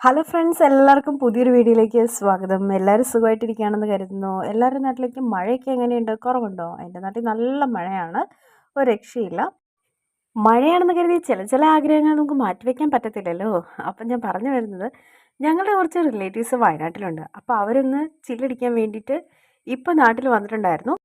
Hello friends, എല്ലാവർക്കും പുതിയൊരു വീഡിയോയിലേക്ക് സ്വാഗതം. എല്ലാവരും സുഖമായിട്ടിരിക്കുകയാണെന്ന് കരുതുന്നു. എല്ലാവരുടെ നാട്ടിലേക്ക് മഴയൊക്കെ എങ്ങനെയുണ്ട്? കുറവുണ്ടോ? എൻ്റെ നാട്ടിൽ നല്ല മഴയാണ്, ഒരു രക്ഷയില്ല. മഴയാണെന്ന് കരുതി ചില ആഗ്രഹങ്ങൾ നമുക്ക് മാറ്റിവെക്കാൻ പറ്റത്തില്ലല്ലോ. അപ്പം ഞാൻ പറഞ്ഞു വരുന്നത്, ഞങ്ങളുടെ കുറച്ച് റിലേറ്റീവ്സ് വയനാട്ടിലുണ്ട്. അപ്പോൾ അവരൊന്ന് ചില്ലടിക്കാൻ വേണ്ടിയിട്ട് ഇപ്പോൾ നാട്ടിൽ വന്നിട്ടുണ്ടായിരുന്നു.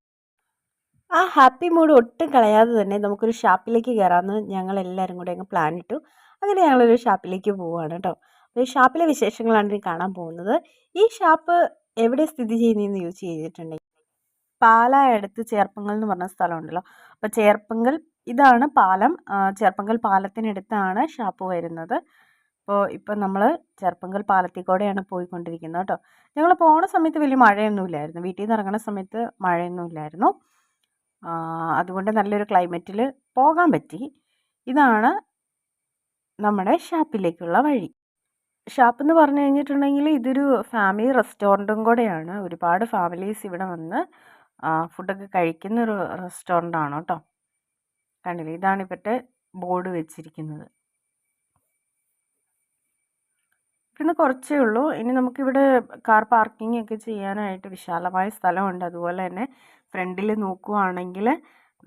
ആ ഹാപ്പി മൂഡ് ഒട്ടും കളയാതെ തന്നെ നമുക്കൊരു ഷാപ്പിലേക്ക് കയറാമെന്ന് ഞങ്ങൾ എല്ലാവരും കൂടെ അങ്ങ് പ്ലാൻ ഇട്ടു. അങ്ങനെ ഞങ്ങളൊരു ഷാപ്പിലേക്ക് പോവുകയാണ് കേട്ടോ. അപ്പോൾ ഈ ഷാപ്പിലെ വിശേഷങ്ങളാണ് ഇനി കാണാൻ പോകുന്നത്. ഈ ഷാപ്പ് എവിടെ സ്ഥിതി ചെയ്യുന്നതെന്ന് ചോദിച്ചു കഴിഞ്ഞിട്ടുണ്ടെങ്കിൽ പാലാ അടുത്ത് ചേർപ്പങ്കൽ എന്ന് പറഞ്ഞ സ്ഥലമുണ്ടല്ലോ. അപ്പോൾ ചേർപ്പങ്കൽ ഇതാണ് പാലം. ചേർപ്പങ്കൽ പാലത്തിനടുത്താണ് ഷാപ്പ് വരുന്നത്. അപ്പോൾ ഇപ്പം നമ്മൾ ചേർപ്പങ്കൽ പാലത്തിൽ കൂടെയാണ് പോയിക്കൊണ്ടിരിക്കുന്നത് കേട്ടോ. ഞങ്ങൾ പോണ സമയത്ത് വലിയ മഴയൊന്നുമില്ലായിരുന്നു. വീട്ടിൽ നിന്ന് ഇറങ്ങുന്ന സമയത്ത് മഴയൊന്നുമില്ലായിരുന്നു. അതുകൊണ്ട് നല്ലൊരു ക്ലൈമറ്റിൽ പോകാൻ പറ്റി. ഇതാണ് നമ്മുടെ ഷാപ്പിലേക്കുള്ള വഴി. ഷാപ്പ് എന്ന് പറഞ്ഞു കഴിഞ്ഞിട്ടുണ്ടെങ്കിൽ ഇതൊരു ഫാമിലി റെസ്റ്റോറൻറ്റും കൂടെയാണ്. ഒരുപാട് ഫാമിലീസ് ഇവിടെ വന്ന് ഫുഡൊക്കെ കഴിക്കുന്ന ഒരു റെസ്റ്റോറൻ്റാണ് കേട്ടോ. കണ്ടില്ലേ, ഇതാണ് ഇപ്പോഴത്തെ ബോർഡ് വെച്ചിരിക്കുന്നത്. പിന്നെ കുറച്ചേ ഉള്ളൂ. ഇനി നമുക്കിവിടെ കാർ പാർക്കിംഗ് ഒക്കെ ചെയ്യാനായിട്ട് വിശാലമായ സ്ഥലമുണ്ട്. അതുപോലെ തന്നെ ഫ്രണ്ടിൽ നോക്കുവാണെങ്കിൽ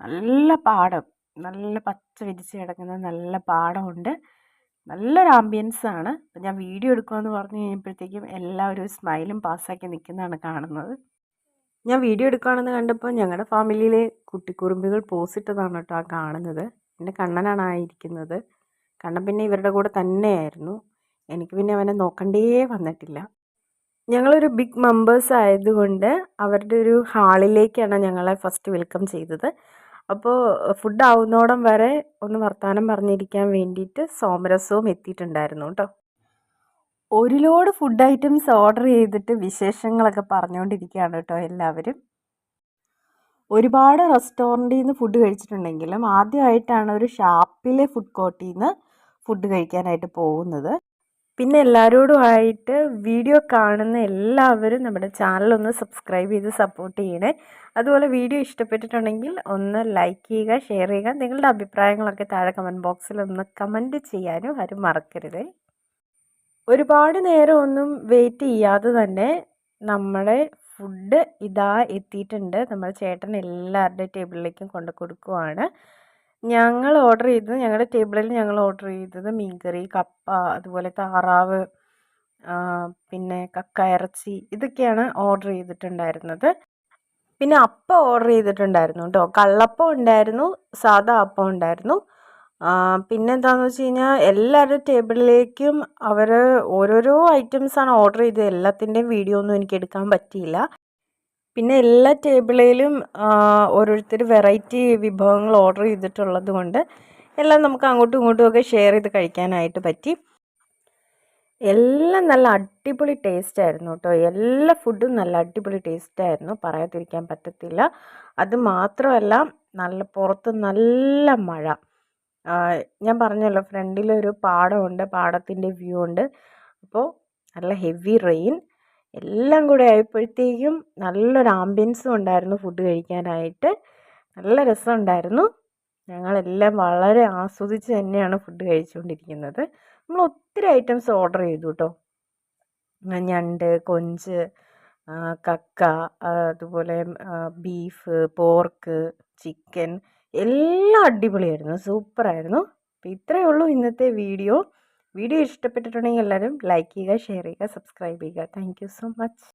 നല്ല പാടം, നല്ല പച്ച വിരിച്ച് കിടക്കുന്ന നല്ല പാടമുണ്ട്. നല്ലൊരു ആംബിയൻസാണ്. അപ്പം ഞാൻ വീഡിയോ എടുക്കുമെന്ന് പറഞ്ഞു കഴിഞ്ഞപ്പോഴത്തേക്കും എല്ലാവരും ഒരു സ്മൈലും പാസ്സാക്കി നിൽക്കുന്നതാണ് കാണുന്നത്. ഞാൻ വീഡിയോ എടുക്കുകയാണെന്ന് കണ്ടപ്പോൾ ഞങ്ങളുടെ ഫാമിലിയിലെ കുട്ടിക്കുറുമ്പികൾ പോസിട്ടതാണ് കേട്ടോ ആ കാണുന്നത്. എൻ്റെ കണ്ണനാണ് ആയിരിക്കുന്നത്. കണ്ണൻ പിന്നെ ഇവരുടെ കൂടെ തന്നെയായിരുന്നു. എനിക്ക് പിന്നെ അവനെ നോക്കണ്ടേ വന്നിട്ടില്ല. ഞങ്ങളൊരു ബിഗ് മെമ്പേഴ്സ് ആയതുകൊണ്ട് അവരുടെ ഒരു ഹാളിലേക്കാണ് ഞങ്ങളെ ഫസ്റ്റ് വെൽക്കം ചെയ്തത്. അപ്പോൾ ഫുഡ് ആവുന്നോടം വരെ ഒന്ന് വർത്തമാനം പറഞ്ഞിരിക്കാൻ വേണ്ടിയിട്ട് സോമരസവും എത്തിയിട്ടുണ്ടായിരുന്നു കേട്ടോ. ഒരു ലോഡ് ഫുഡ് ഐറ്റംസ് ഓർഡർ ചെയ്തിട്ട് വിശേഷങ്ങളൊക്കെ പറഞ്ഞുകൊണ്ടിരിക്കുകയാണ് കേട്ടോ എല്ലാവരും. ഒരുപാട് റെസ്റ്റോറൻറ്റിൽ നിന്ന് ഫുഡ് കഴിച്ചിട്ടുണ്ടെങ്കിലും ആദ്യമായിട്ടാണ് ഒരു ഷാപ്പിലെ ഫുഡ് കോർട്ടിൽ നിന്ന് ഫുഡ് കഴിക്കാനായിട്ട് പോകുന്നത്. പിന്നെ എല്ലാവരോടുമായിട്ട് വീഡിയോ കാണുന്ന എല്ലാവരും നമ്മുടെ ചാനലൊന്ന് സബ്സ്ക്രൈബ് ചെയ്ത് സപ്പോർട്ട് ചെയ്യണേ. അതുപോലെ വീഡിയോ ഇഷ്ടപ്പെട്ടിട്ടുണ്ടെങ്കിൽ ഒന്ന് ലൈക്ക് ചെയ്യുക, ഷെയർ ചെയ്യുക. നിങ്ങളുടെ അഭിപ്രായങ്ങളൊക്കെ താഴെ കമൻറ്റ് ബോക്സിൽ ഒന്ന് കമൻറ്റ് ചെയ്യാനും ആരും മറക്കരുത്. ഒരുപാട് നേരം ഒന്നും വെയിറ്റ് ചെയ്യാതെ തന്നെ നമ്മുടെ ഫുഡ് ഇതാ എത്തിയിട്ടുണ്ട്. നമ്മുടെ ചേട്ടൻ എല്ലാവരുടെ ടേബിളിലേക്കും കൊണ്ട് കൊടുക്കുവാണ്. ഞങ്ങളുടെ ടേബിളിൽ ഞങ്ങൾ ഓർഡർ ചെയ്തത് മീൻകറി, കപ്പ, അതുപോലെ താറാവ്, പിന്നെ കക്ക ഇറച്ചി, ഇതൊക്കെയാണ് ഓർഡർ ചെയ്തിട്ടുണ്ടായിരുന്നത്. പിന്നെ അപ്പം ഓർഡർ ചെയ്തിട്ടുണ്ടായിരുന്നു കേട്ടോ. കള്ളപ്പം ഉണ്ടായിരുന്നു, സാദാ അപ്പം ഉണ്ടായിരുന്നു. പിന്നെ എന്താണെന്ന് വെച്ച് കഴിഞ്ഞാൽ എല്ലാവരുടെ ടേബിളിലേക്കും അവർ ഓരോരോ ഐറ്റംസാണ് ഓർഡർ ചെയ്തത്. എല്ലാത്തിൻ്റെയും വീഡിയോ ഒന്നും എനിക്ക് എടുക്കാൻ പറ്റിയില്ല. പിന്നെ എല്ലാ ടേബിളിലും ഓരോരുത്തർ വെറൈറ്റി വിഭവങ്ങൾ ഓർഡർ ചെയ്തിട്ടുള്ളത് കൊണ്ട് എല്ലാം നമുക്ക് അങ്ങോട്ടും ഇങ്ങോട്ടും ഒക്കെ ഷെയർ ചെയ്ത് കഴിക്കാനായിട്ട് പറ്റി. എല്ലാം നല്ല അടിപൊളി ടേസ്റ്റ് ആയിരുന്നു കേട്ടോ. എല്ലാ ഫുഡും നല്ല അടിപൊളി ടേസ്റ്റ് ആയിരുന്നു, പറയാതിരിക്കാൻ പറ്റത്തില്ല. അത് മാത്രമല്ല, പുറത്ത് നല്ല മഴ. ഞാൻ പറഞ്ഞല്ലോ, ഫ്രണ്ടിലൊരു പാടമുണ്ട്, പാടത്തിൻ്റെ വ്യൂ ഉണ്ട്. അപ്പോൾ നല്ല ഹെവി റെയിൻ എല്ലാം കൂടെ ആയപ്പോഴത്തേക്കും നല്ലൊരു ആംബിയൻസും ഉണ്ടായിരുന്നു ഫുഡ് കഴിക്കാനായിട്ട്. നല്ല രസമുണ്ടായിരുന്നു. ഞങ്ങളെല്ലാം വളരെ ആസ്വദിച്ച് തന്നെയാണ് ഫുഡ് കഴിച്ചുകൊണ്ടിരിക്കുന്നത്. നമ്മൾ ഒത്തിരി ഐറ്റംസ് ഓർഡർ ചെയ്തു കേട്ടോ. ഞണ്ട്, കൊഞ്ച്, കക്ക, അതുപോലെ ബീഫ്, പോർക്ക്, ചിക്കൻ, എല്ലാം അടിപൊളിയായിരുന്നു, സൂപ്പറായിരുന്നു. അപ്പോൾ ഇത്രയേ ഉള്ളൂ ഇന്നത്തെ വീഡിയോ. വീഡിയോ ഇഷ്ടപ്പെട്ടിട്ടുണ്ടെങ്കിൽ എല്ലാവരും ലൈക്ക് ചെയ്യുക, ഷെയർ ചെയ്യുക, സബ്സ്ക്രൈബ് ചെയ്യുക. Thank you so much.